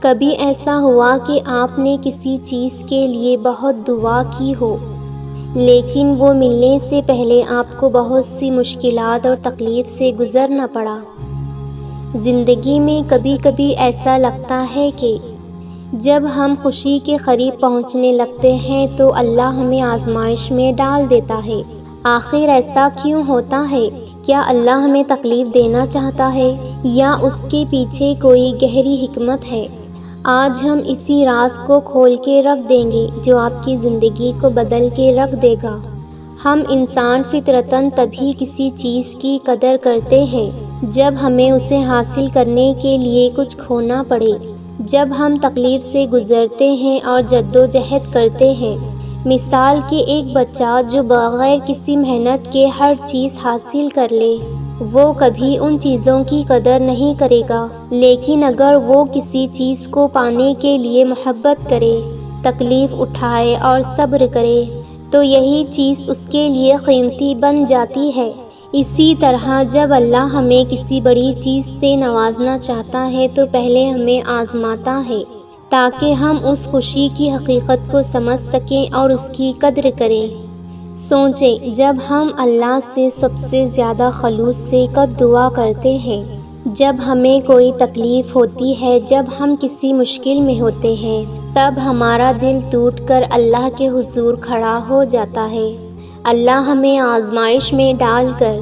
کبھی ایسا ہوا کہ آپ نے کسی چیز کے لیے بہت دعا کی ہو لیکن وہ ملنے سے پہلے آپ کو بہت سی مشکلات اور تکلیف سے گزرنا پڑا؟ زندگی میں کبھی کبھی ایسا لگتا ہے کہ جب ہم خوشی کے قریب پہنچنے لگتے ہیں تو اللہ ہمیں آزمائش میں ڈال دیتا ہے۔ آخر ایسا کیوں ہوتا ہے؟ کیا اللہ ہمیں تکلیف دینا چاہتا ہے یا اس کے پیچھے کوئی گہری حکمت ہے؟ آج ہم اسی راز کو کھول کے رکھ دیں گے جو آپ کی زندگی کو بدل کے رکھ دے گا۔ ہم انسان فطرتاً تبھی کسی چیز کی قدر کرتے ہیں جب ہمیں اسے حاصل کرنے کے لیے کچھ کھونا پڑے۔ جب ہم تکلیف سے گزرتے ہیں اور جدوجہد کرتے ہیں، مثال کے ایک بچہ جو بغیر کسی محنت کے ہر چیز حاصل کر لے، وہ کبھی ان چیزوں کی قدر نہیں کرے گا، لیکن اگر وہ کسی چیز کو پانے کے لیے محبت کرے، تکلیف اٹھائے اور صبر کرے تو یہی چیز اس کے لیے قیمتی بن جاتی ہے۔ اسی طرح جب اللہ ہمیں کسی بڑی چیز سے نوازنا چاہتا ہے تو پہلے ہمیں آزماتا ہے تاکہ ہم اس خوشی کی حقیقت کو سمجھ سکیں اور اس کی قدر کریں۔ سوچیں، جب ہم اللہ سے سب سے زیادہ خلوص سے کب دعا کرتے ہیں؟ جب ہمیں کوئی تکلیف ہوتی ہے، جب ہم کسی مشکل میں ہوتے ہیں، تب ہمارا دل ٹوٹ کر اللہ کے حضور کھڑا ہو جاتا ہے۔ اللہ ہمیں آزمائش میں ڈال کر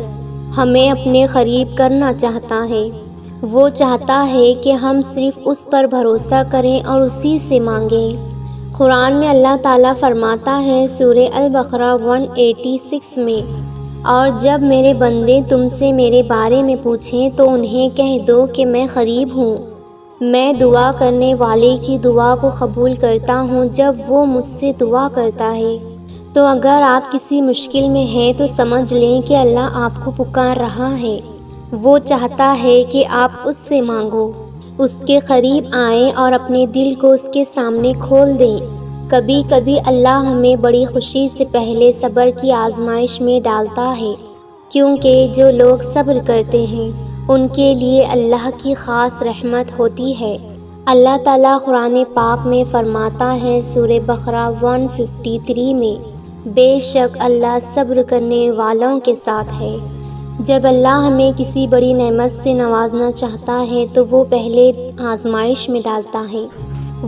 ہمیں اپنے قریب کرنا چاہتا ہے۔ وہ چاہتا ہے کہ ہم صرف اس پر بھروسہ کریں اور اسی سے مانگیں۔ قرآن میں اللہ تعالیٰ فرماتا ہے سورہ البقرہ 186 میں، اور جب میرے بندے تم سے میرے بارے میں پوچھیں تو انہیں کہہ دو کہ میں قریب ہوں، میں دعا کرنے والے کی دعا کو قبول کرتا ہوں جب وہ مجھ سے دعا کرتا ہے۔ تو اگر آپ کسی مشکل میں ہیں تو سمجھ لیں کہ اللہ آپ کو پکار رہا ہے۔ وہ چاہتا ہے کہ آپ اس سے مانگو، اس کے قریب آئیں اور اپنے دل کو اس کے سامنے کھول دیں۔ کبھی کبھی اللہ ہمیں بڑی خوشی سے پہلے صبر کی آزمائش میں ڈالتا ہے، کیونکہ جو لوگ صبر کرتے ہیں ان کے لیے اللہ کی خاص رحمت ہوتی ہے۔ اللہ تعالیٰ قرآن پاک میں فرماتا ہے سورہ بقرہ 153 میں، بے شک اللہ صبر کرنے والوں کے ساتھ ہے۔ جب اللہ ہمیں کسی بڑی نعمت سے نوازنا چاہتا ہے تو وہ پہلے آزمائش میں ڈالتا ہے۔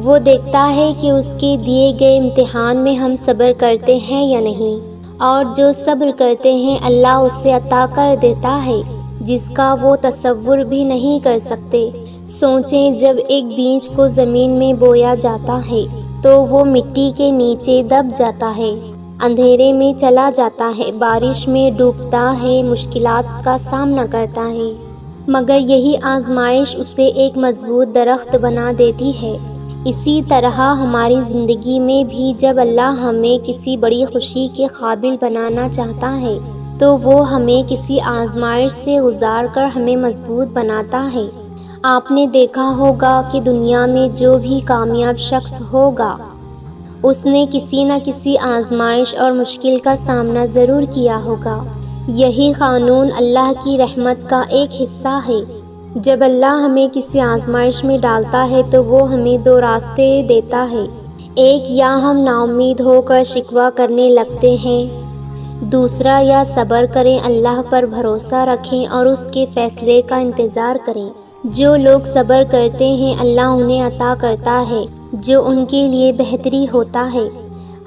وہ دیکھتا ہے کہ اس کے دیے گئے امتحان میں ہم صبر کرتے ہیں یا نہیں، اور جو صبر کرتے ہیں اللہ اسے عطا کر دیتا ہے جس کا وہ تصور بھی نہیں کر سکتے۔ سوچیں، جب ایک بیج کو زمین میں بویا جاتا ہے تو وہ مٹی کے نیچے دب جاتا ہے، اندھیرے میں چلا جاتا ہے، بارش میں ڈوبتا ہے، مشکلات کا سامنا کرتا ہے، مگر یہی آزمائش اسے ایک مضبوط درخت بنا دیتی ہے۔ اسی طرح ہماری زندگی میں بھی جب اللہ ہمیں کسی بڑی خوشی کے قابل بنانا چاہتا ہے تو وہ ہمیں کسی آزمائش سے گزار کر ہمیں مضبوط بناتا ہے۔ آپ نے دیکھا ہوگا کہ دنیا میں جو بھی کامیاب شخص ہوگا اس نے کسی نہ کسی آزمائش اور مشکل کا سامنا ضرور کیا ہوگا۔ یہی قانون اللہ کی رحمت کا ایک حصہ ہے۔ جب اللہ ہمیں کسی آزمائش میں ڈالتا ہے تو وہ ہمیں دو راستے دیتا ہے، ایک یا ہم ناامید ہو کر شکوہ کرنے لگتے ہیں، دوسرا یا صبر کریں، اللہ پر بھروسہ رکھیں اور اس کے فیصلے کا انتظار کریں۔ جو لوگ صبر کرتے ہیں اللہ انہیں عطا کرتا ہے جو ان کے لیے بہتری ہوتا ہے۔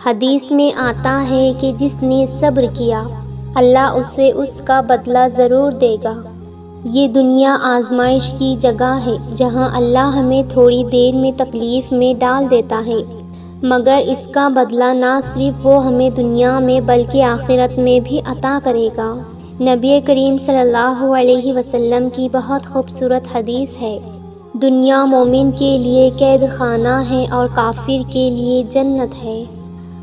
حدیث میں آتا ہے کہ جس نے صبر کیا اللہ اسے اس کا بدلہ ضرور دے گا۔ یہ دنیا آزمائش کی جگہ ہے جہاں اللہ ہمیں تھوڑی دیر میں تکلیف میں ڈال دیتا ہے، مگر اس کا بدلہ نہ صرف وہ ہمیں دنیا میں بلکہ آخرت میں بھی عطا کرے گا۔ نبی کریم صلی اللہ علیہ وسلم کی بہت خوبصورت حدیث ہے، دنیا مومن کے لیے قید خانہ ہے اور کافر کے لیے جنت ہے۔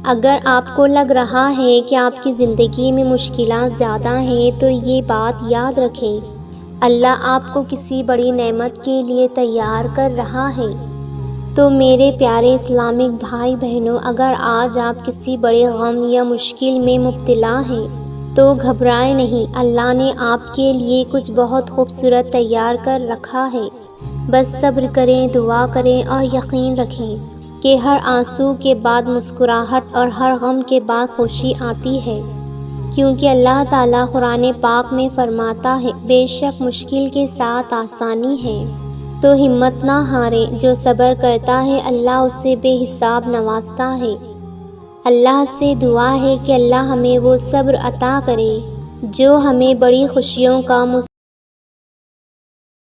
اگر آپ کو لگ رہا ہے کہ آپ کی زندگی میں مشکلات زیادہ ہیں تو یہ بات یاد رکھیں، اللہ آپ کو کسی بڑی نعمت کے لیے تیار کر رہا ہے۔ تو میرے پیارے اسلامک بھائی بہنوں، اگر آج آپ کسی بڑے غم یا مشکل میں مبتلا ہیں تو گھبرائیں نہیں، اللہ نے آپ کے لیے کچھ بہت خوبصورت تیار کر رکھا ہے۔ بس صبر کریں، دعا کریں اور یقین رکھیں کہ ہر آنسو کے بعد مسکراہٹ اور ہر غم کے بعد خوشی آتی ہے، کیونکہ اللہ تعالیٰ قرآن پاک میں فرماتا ہے بے شک مشکل کے ساتھ آسانی ہے۔ تو ہمت نہ ہاریں، جو صبر کرتا ہے اللہ اسے بے حساب نوازتا ہے۔ اللہ سے دعا ہے کہ اللہ ہمیں وہ صبر عطا کرے جو ہمیں بڑی خوشیوں کا